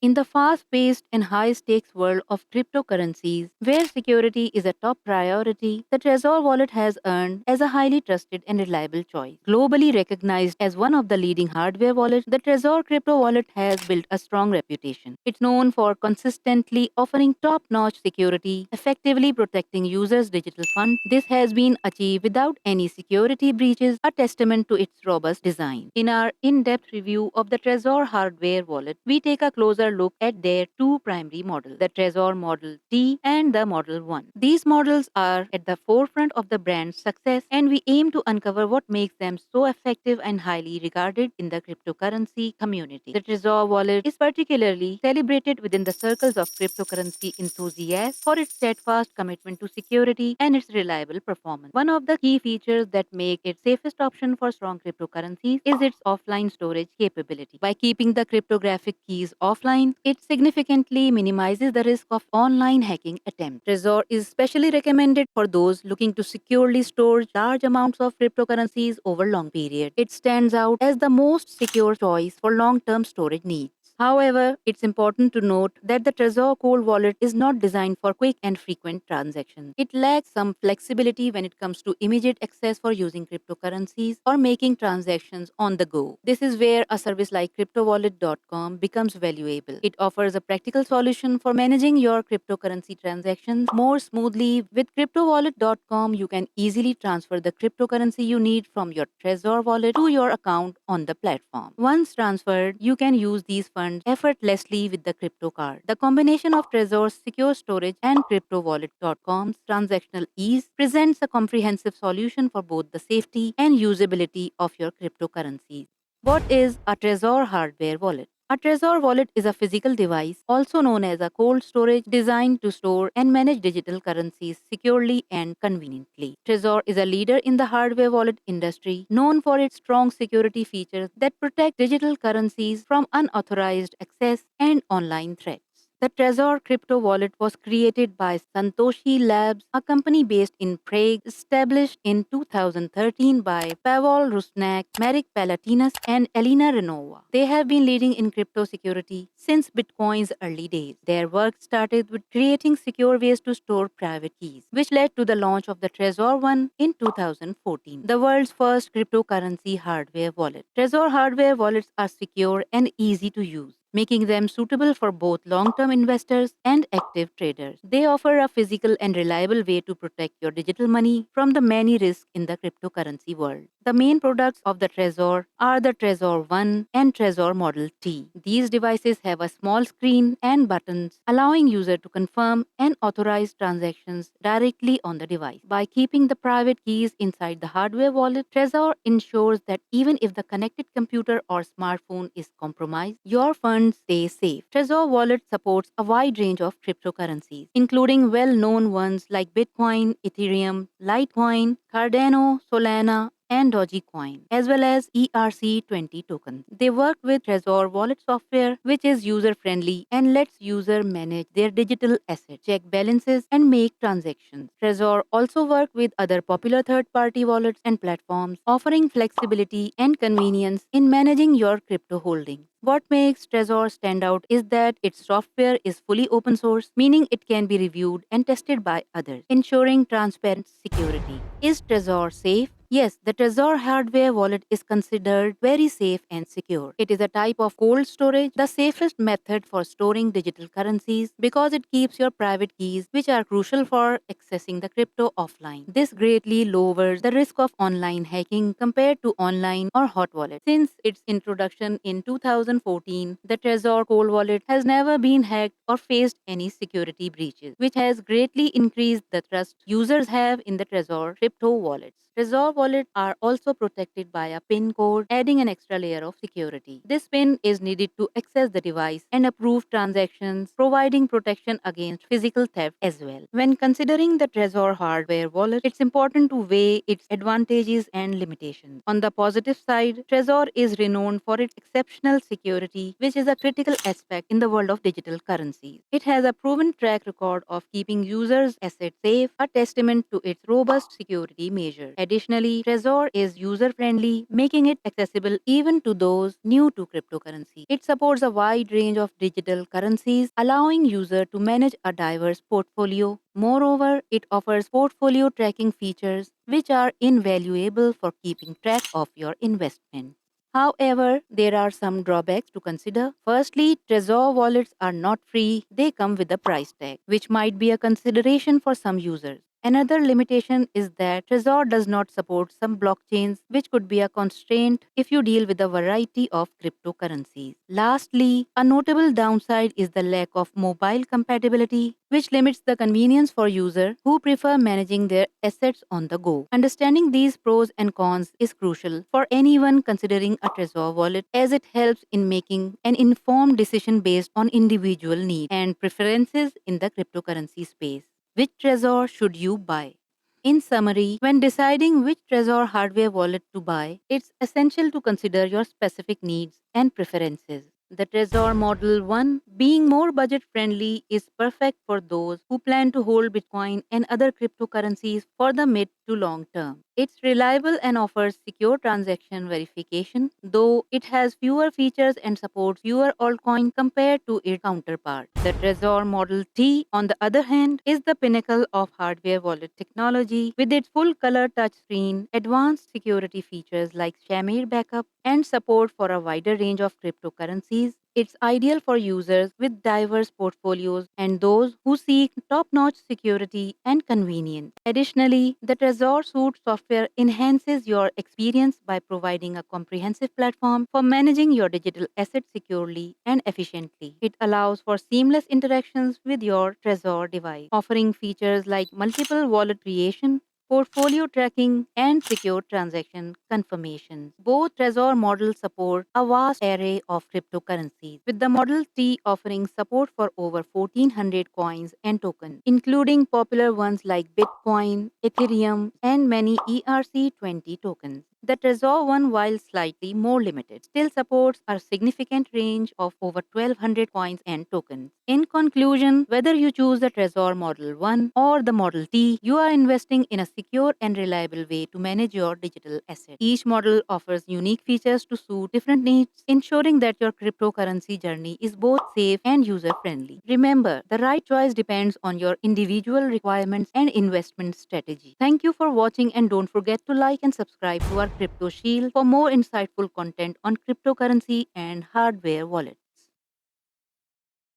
In the fast-paced and high-stakes world of cryptocurrencies, where security is a top priority, the Trezor wallet has earned as a highly trusted and reliable choice. Globally recognized as one of the leading hardware wallets, the Trezor crypto wallet has built a strong reputation. It's known for consistently offering top-notch security, effectively protecting users' digital funds. This has been achieved without any security breaches, a testament to its robust design. In our in-depth review of the Trezor hardware wallet, we take a closer look at their two primary models, the Trezor Model T and the Model 1. These models are at the forefront of the brand's success, and we aim to uncover what makes them so effective and highly regarded in the cryptocurrency community. The Trezor wallet is particularly celebrated within the circles of cryptocurrency enthusiasts for its steadfast commitment to security and its reliable performance. One of the key features that make it safest option for strong cryptocurrencies is its offline storage capability. By keeping the cryptographic keys offline, it significantly minimizes the risk of online hacking attempts. Trezor is specially recommended for those looking to securely store large amounts of cryptocurrencies over long periods. It stands out as the most secure choice for long-term storage needs. However, it's important to note that the Trezor Cold Wallet is not designed for quick and frequent transactions. It lacks some flexibility when it comes to immediate access for using cryptocurrencies or making transactions on the go. This is where a service like cryptowallet.com becomes valuable. It offers a practical solution for managing your cryptocurrency transactions more smoothly. With cryptowallet.com, you can easily transfer the cryptocurrency you need from your Trezor wallet to your account on the platform. Once transferred, you can use these funds effortlessly with the crypto card. The combination of Trezor's secure storage and cryptowallet.com's transactional ease presents a comprehensive solution for both the safety and usability of your cryptocurrencies. What is a Trezor hardware wallet? A Trezor wallet is a physical device, also known as a cold storage, designed to store and manage digital currencies securely and conveniently. Trezor is a leader in the hardware wallet industry, known for its strong security features that protect digital currencies from unauthorized access and online threats. The Trezor crypto wallet was created by Santoshi Labs, a company based in Prague, established in 2013 by Pavel Rusnak, Marek Palatinas, and Elena Renova. They have been leading in crypto security since Bitcoin's early days. Their work started with creating secure ways to store private keys, which led to the launch of the Trezor One in 2014, the world's first cryptocurrency hardware wallet. Trezor hardware wallets are secure and easy to use, making them suitable for both long-term investors and active traders. They offer a physical and reliable way to protect your digital money from the many risks in the cryptocurrency world. The main products of the Trezor are the Trezor One and Trezor Model T. These devices have a small screen and buttons, allowing users to confirm and authorize transactions directly on the device. By keeping the private keys inside the hardware wallet, Trezor ensures that even if the connected computer or smartphone is compromised, your funds stay safe. Trezor Wallet supports a wide range of cryptocurrencies, including well-known ones like Bitcoin, Ethereum, Litecoin, Cardano, Solana, and Dogecoin, as well as ERC20 tokens. They work with Trezor Wallet software, which is user-friendly and lets users manage their digital assets, check balances, and make transactions. Trezor also work with other popular third-party wallets and platforms, offering flexibility and convenience in managing your crypto holdings. What makes Trezor stand out is that its software is fully open source, meaning it can be reviewed and tested by others, ensuring transparent security. Is Trezor safe? Yes, the Trezor hardware wallet is considered very safe and secure. It is a type of cold storage, the safest method for storing digital currencies because it keeps your private keys, which are crucial for accessing the crypto offline. This greatly lowers the risk of online hacking compared to online or hot wallets. Since its introduction in 2014, the Trezor Cold Wallet has never been hacked or faced any security breaches, which has greatly increased the trust users have in the Trezor crypto wallets. Trezor wallets are also protected by a PIN code, adding an extra layer of security. This PIN is needed to access the device and approve transactions, providing protection against physical theft as well. When considering the Trezor hardware wallet, it's important to weigh its advantages and limitations. On the positive side, Trezor is renowned for its exceptional security, which is a critical aspect in the world of digital currencies. It has a proven track record of keeping users' assets safe, a testament to its robust security measures. Additionally, Additionally, Trezor is user friendly, making it accessible even to those new to cryptocurrency. It supports a wide range of digital currencies, allowing users to manage a diverse portfolio. Moreover, it offers portfolio tracking features, which are invaluable for keeping track of your investment. However, there are some drawbacks to consider. Firstly, Trezor wallets are not free, they come with a price tag, which might be a consideration for some users. Another limitation is that Trezor does not support some blockchains, which could be a constraint if you deal with a variety of cryptocurrencies. Lastly, a notable downside is the lack of mobile compatibility, which limits the convenience for users who prefer managing their assets on the go. Understanding these pros and cons is crucial for anyone considering a Trezor wallet, as it helps in making an informed decision based on individual needs and preferences in the cryptocurrency space. Which Trezor should you buy? In summary, when deciding which Trezor hardware wallet to buy, it's essential to consider your specific needs and preferences. The Trezor Model 1, being more budget friendly, is perfect for those who plan to hold Bitcoin and other cryptocurrencies for the mid to long term. It's reliable and offers secure transaction verification, though it has fewer features and supports fewer altcoins compared to its counterpart. The Trezor Model T, on the other hand, is the pinnacle of hardware wallet technology with its full color touchscreen, advanced security features like Shamir backup, and support for a wider range of cryptocurrencies. It's ideal for users with diverse portfolios and those who seek top notch security and convenience. Additionally, the Trezor Suite software enhances your experience by providing a comprehensive platform for managing your digital assets securely and efficiently. It allows for seamless interactions with your Trezor device, offering features like multiple wallet creation, portfolio tracking, and secure transaction confirmation. Both Trezor models support a vast array of cryptocurrencies, with the Model T offering support for over 1400 coins and tokens, including popular ones like Bitcoin, Ethereum, and many ERC20 tokens. The Trezor one, while slightly more limited, still supports a significant range of over 1200 coins and tokens. In conclusion, whether you choose the Trezor Model 1 or the Model T, you are investing in a secure and reliable way to manage your digital assets. Each model offers unique features to suit different needs, ensuring that your cryptocurrency journey is both safe and user friendly. Remember, the right choice depends on your individual requirements and investment strategy. Thank you for watching, and don't forget to like and subscribe to our Crypto Shield for more insightful content on cryptocurrency and hardware wallet.